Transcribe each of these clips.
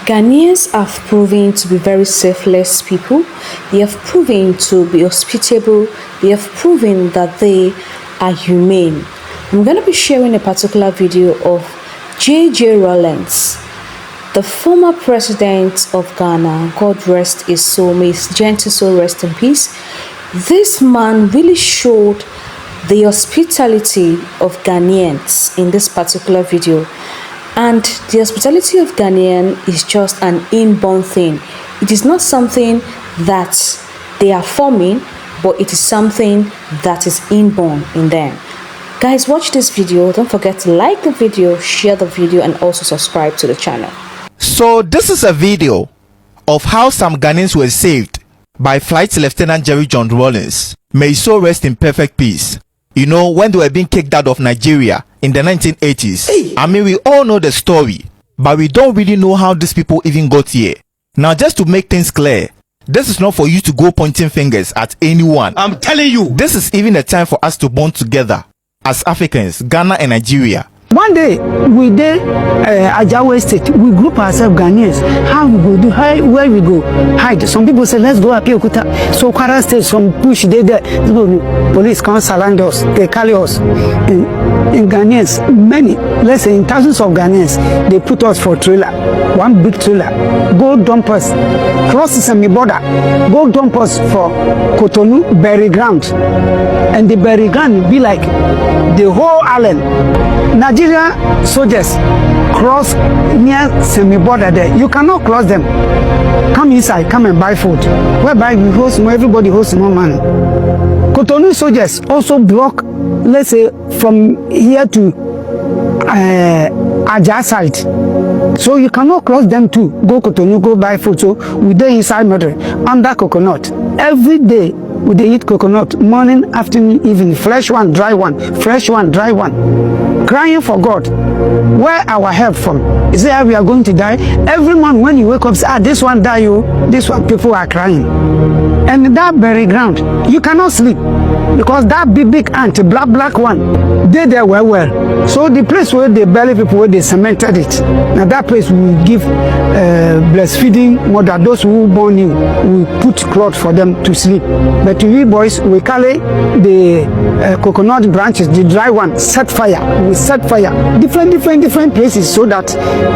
Ghanaians have proven to be very selfless people. They have proven to be hospitable. They have proven that they are humane. I'm going to be sharing a particular video of Rawlings, the former president of Ghana. God rest his soul, may his gentle soul rest in peace. This man really showed the hospitality of Ghanaians in this particular video. And the hospitality of Ghanaian is just an inborn thing. It is not something that they are forming, but it is something that is inborn in them. Guys, watch this video. Don't forget to like the video, share the video, and also subscribe to the channel. So this is a video of how some Ghanaians were saved by Flight Lieutenant Jerry John Rawlings. May his soul rest in perfect peace. You know, when they were being kicked out of Nigeria in the 1980s. Hey. I mean, we all know the story, but we don't really know how these people even got here. Now, just to make things clear, this is not for you to go pointing fingers at anyone. I'm telling you, this is even a time for us to bond together as Africans, Ghana and Nigeria. One day, we did Ajawa State. We group ourselves Ghanaians. How we go do? Where we go? Hide. Some people say, let's go up here. So Kwara State, some push they there. Police come surround us. They carry us. In Ghanaians, many, let's say in thousands of Ghanaians, they put us for trailer. One big trailer. Go dump us. Cross the semi border. Go dump us for Cotonou, bury ground. And the bury ground be like the whole island. Nigeria soldiers cross near semi-border there. You cannot cross them. Come inside, come and buy food. Whereby we host, everybody hosts no money. Cotonou soldiers also block, let's say, from here to Aja side. So you cannot cross them too. Go Cotonou, go buy food. So we there inside murder under coconut. Every day we dey eat coconut, morning, afternoon, evening. Fresh one, dry one. Fresh one, dry one. Crying for God. Where our help from? Is there we are going to die? Every morning when you wake up, say, this one die, you. This one, people are crying. And that bury ground, you cannot sleep because that big ant, black one, they there well. So the place where they bury people, where they cemented it. Now that place will give breastfeeding mother, those who born you, we put cloth for them to sleep. But we boys, we carry the coconut branches, the dry one, set fire. We set fire, different places so that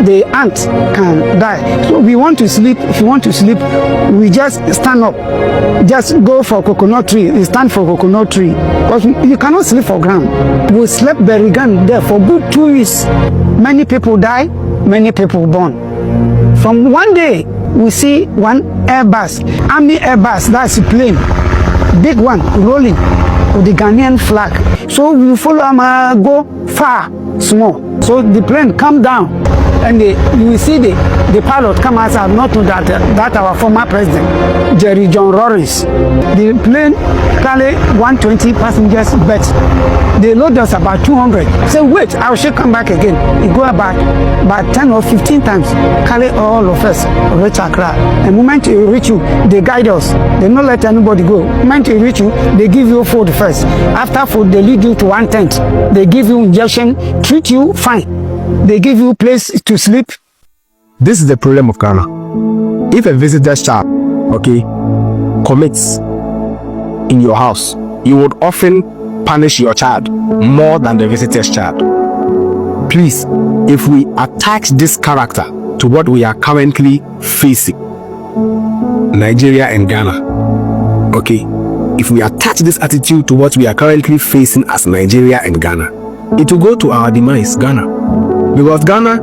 the ant can die. So we want to sleep. If you want to sleep, we just stand up. Just go for coconut tree and stand for coconut tree. Because you cannot sleep for ground. We slept very ground there for good 2 weeks. Many people die, many people born. From one day, we see one Airbus, Army Airbus, that's a plane, big one, rolling with the Ghanaian flag. So we follow them, go far, small. So the plane come down, and you will see the pilot come outside, not to that our former president, Jerry John Rawlings. The plane carry 120 passengers, but they load us about 200. Say, wait, I will come back again. It go about 10 or 15 times, carry all of us, reach Accra. The moment you reach you, they guide us. They don't let anybody go. The moment you reach you, they give you food first. After food, they lead you to one tent. They give you injection, treat you fine. They give you place to sleep. This is the problem of Ghana. If a visitor's child, commits in your house, you would often punish your child more than the visitor's child. Please, if we attach this character to what we are currently facing, Nigeria and Ghana, if we attach this attitude to what we are currently facing as Nigeria and Ghana, it will go to our demise, Ghana. Because Ghana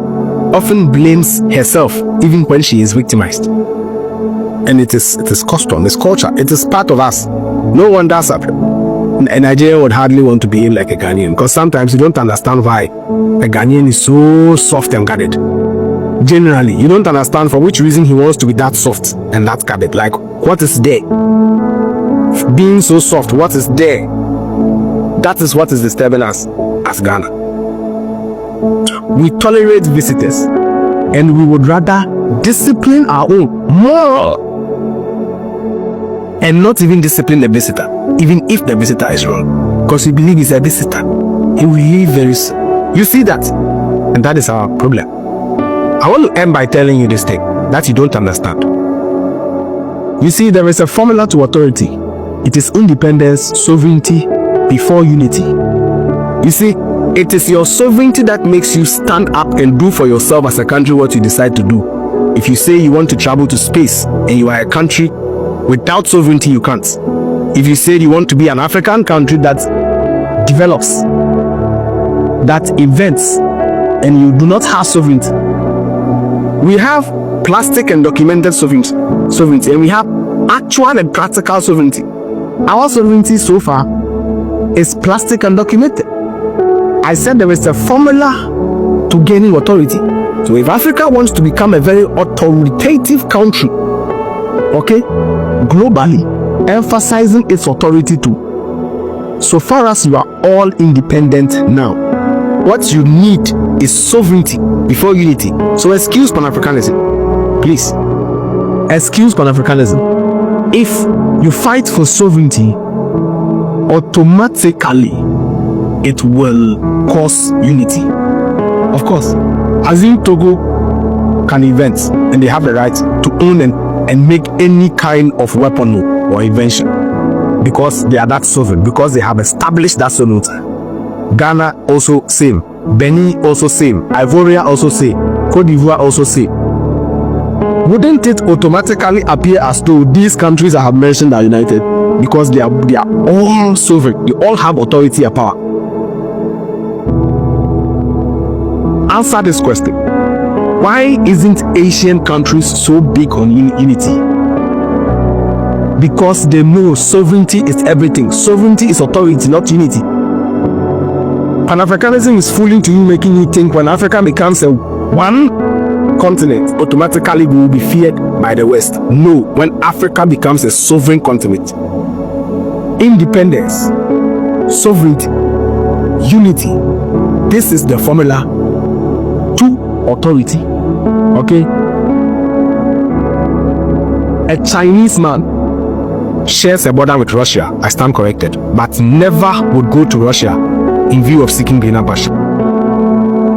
often blames herself even when she is victimized. And it is custom, it's culture, it is part of us. No one does that. A Nigerian would hardly want to behave like a Ghanaian because sometimes you don't understand why a Ghanaian is so soft and guarded. Generally, you don't understand for which reason he wants to be that soft and that guarded. Like, what is there? Being so soft, what is there? That is what is disturbing us as Ghana. We tolerate visitors and we would rather discipline our own more and not even discipline the visitor, even if the visitor is wrong, because we believe he's a visitor. He will leave very soon. You see that? And that is our problem. I want to end by telling you this thing. that you don't understand. You see, there is a formula to authority. It is independence, sovereignty before unity. You see, it is your sovereignty that makes you stand up and do for yourself as a country what you decide to do. If you say you want to travel to space and you are a country, without sovereignty you can't. If you say you want to be an African country that develops, that invents, and you do not have sovereignty. We have plastic and documented sovereignty, and we have actual and practical sovereignty. Our sovereignty so far is plastic and documented. I said there is a formula to gaining authority. So if Africa wants to become a very authoritative country, okay, globally, emphasizing its authority too. So far as you are all independent now, what you need is sovereignty before unity. So excuse Pan-Africanism, please. Excuse Pan-Africanism. If you fight for sovereignty, automatically it will cause unity. Of course, assume Togo can invent and they have the right to own and make any kind of weapon or invention because they are that sovereign, because they have established that sovereignty. Ghana also same, Benin also same, Ivoria also same, Cote d'Ivoire also same. Wouldn't it automatically appear as though these countries I have mentioned are united because they are all sovereign, they all have authority and power? Answer this question. Why isn't Asian countries so big on unity? Because they know sovereignty is everything. Sovereignty is authority, not unity. Pan-Africanism is fooling to you, making you think when Africa becomes a one continent, automatically we will be feared by the West. No, when Africa becomes a sovereign continent, independence, sovereignty, unity, this is the formula to authority. Okay? A Chinese man shares a border with Russia, I stand corrected, but never would go to Russia in view of seeking greener pasture.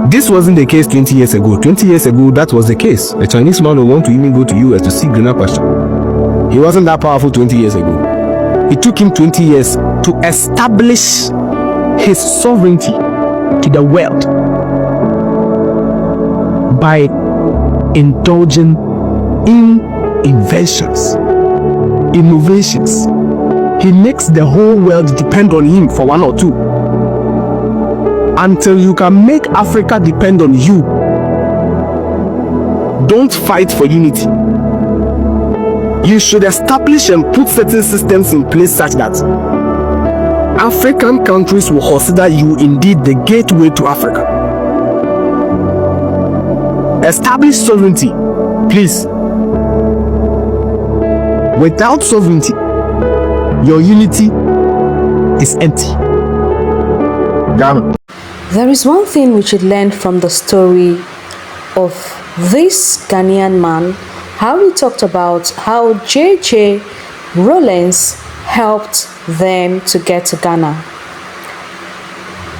This wasn't the case 20 years ago. 20 years ago, that was the case. A Chinese man would want to even go to US to seek greener pasture. He wasn't that powerful 20 years ago. It took him 20 years to establish his sovereignty to the world by indulging in inventions, innovations. He makes the whole world depend on him for one or two. Until you can make Africa depend on you, don't fight for unity. You should establish and put certain systems in place such that African countries will consider you indeed the gateway to Africa. Establish sovereignty, please. Without sovereignty, your unity is empty. Ghana. There is one thing we should learn from the story of this Ghanaian man, how he talked about how J.J. Rawlings helped them to get to Ghana.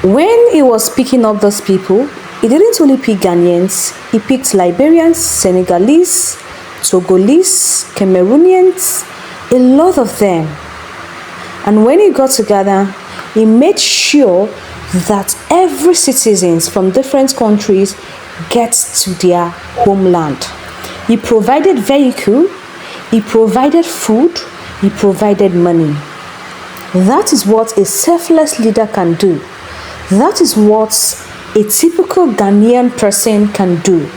When he was picking up those people, he didn't only pick Ghanaians, he picked Liberians, Senegalese, Togolese, Cameroonians, a lot of them. And when he got together, he made sure that every citizens from different countries gets to their homeland. He provided vehicle, he provided food, he provided money. That is what a selfless leader can do. That is what a typical Ghanaian person can do.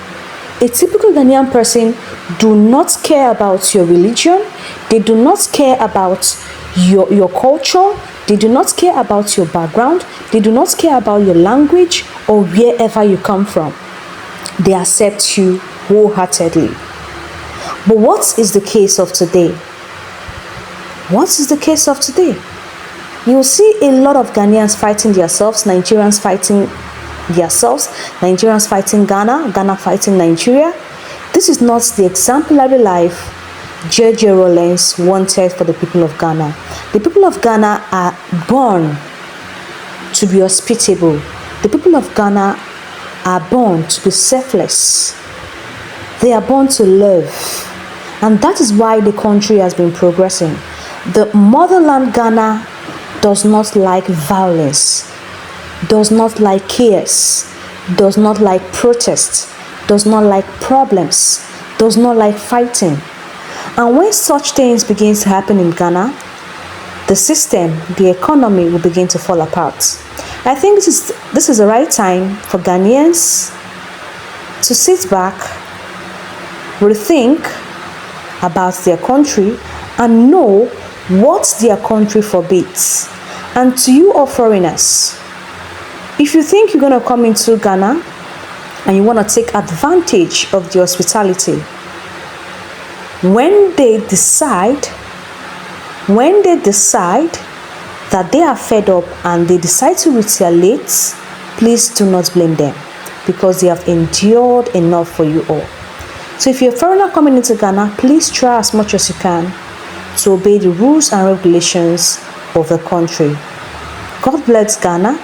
A typical Ghanaian person do not care about your religion, they do not care about your culture, they do not care about your background, they do not care about your language or wherever you come from. They accept you wholeheartedly. But what is the case of today? What is the case of today? You will see a lot of Ghanaians fighting themselves, Nigerians fighting themselves, Nigerians fighting Ghana, Ghana fighting Nigeria. This is not the exemplary life J.J. Rawlings wanted for the people of Ghana. The people of Ghana are born to be hospitable. The people of Ghana are born to be selfless. They are born to live. And that is why the country has been progressing. The motherland Ghana does not like violence, does not like chaos, does not like protests, does not like problems, does not like fighting. And when such things begin to happen in Ghana, the system, the economy will begin to fall apart. I think this is the right time for Ghanaians to sit back, rethink about their country, and know what their country forbids. And to you all foreigners, if you think you're going to come into Ghana and you want to take advantage of the hospitality, when they decide that they are fed up and they decide to retaliate, please do not blame them, because they have endured enough for you all. So if you're a foreigner coming into Ghana, please try as much as you can to obey the rules and regulations of the country. God bless Ghana.